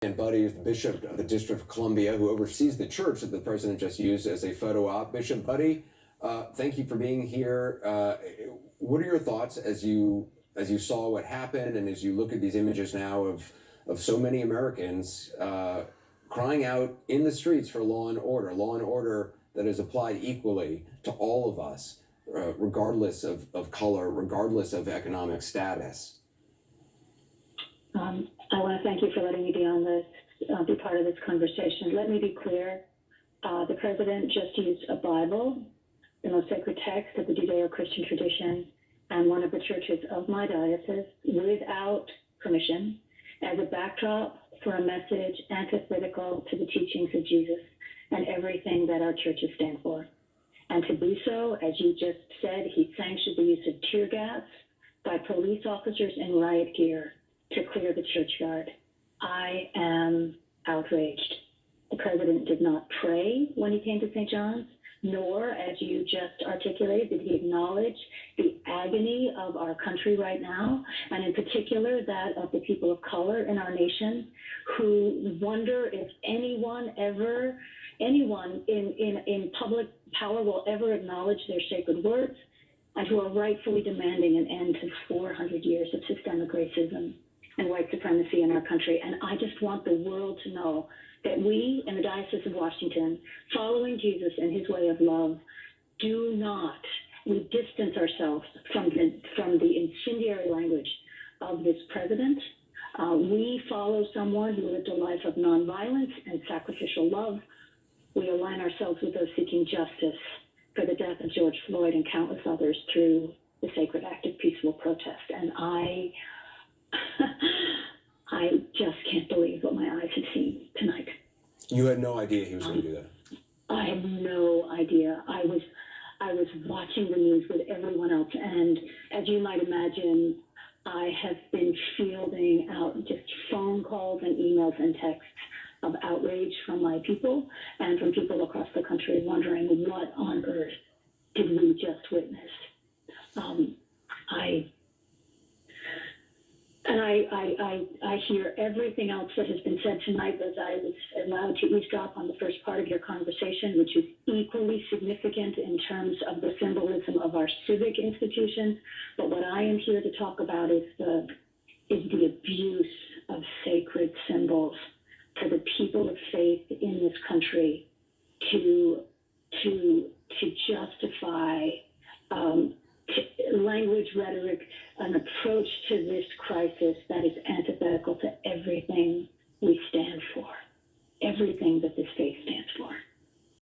And Buddy is the Bishop of the District of Columbia, who oversees the church that the president just used as a photo op. Bishop Buddy, thank you for being here. What are your thoughts as you saw what happened, and as you look at these images now of so many Americans crying out in the streets for law and order that is applied equally to all of us, regardless of color, regardless of economic status? I want to thank you for letting me be on this, be part of this conversation. Let me be clear. The president just used a Bible, the most sacred text of the Judeo-Christian tradition, and one of the churches of my diocese, without permission, as a backdrop for a message antithetical to the teachings of Jesus and everything that our churches stand for. And to do so, as you just said, he sanctioned the use of tear gas by police officers in riot gear to clear the churchyard. I am outraged. The president did not pray when he came to St. John's, nor, as you just articulated, did he acknowledge the agony of our country right now, and in particular that of the people of color in our nation, who wonder if anyone in public power will ever acknowledge their sacred words, and who are rightfully demanding an end to 400 years of systemic racism and white supremacy in our country. And I just want the world to know that we in the Diocese of Washington, following Jesus and his way of love, we distance ourselves from the incendiary language of this president. We follow someone who lived a life of nonviolence and sacrificial love. We align ourselves with those seeking justice for the death of George Floyd and countless others through the sacred act of peaceful protest. And I just can't believe what my eyes have seen tonight. You had no idea he was going to do that? I had no idea. I was watching the news with everyone else, and as you might imagine, I have been fielding out just phone calls and emails and texts of outrage from my people and from people across the country wondering what on earth did we just witness. I hear everything else that has been said tonight, as I was allowed to eavesdrop on the first part of your conversation, which is equally significant in terms of the symbolism of our civic institutions. But what I am here to talk about is the abuse of sacred symbols for the people of faith in this country to justify language, rhetoric, an approach to this crisis that is antithetical to everything we stand for, everything that this faith stands for.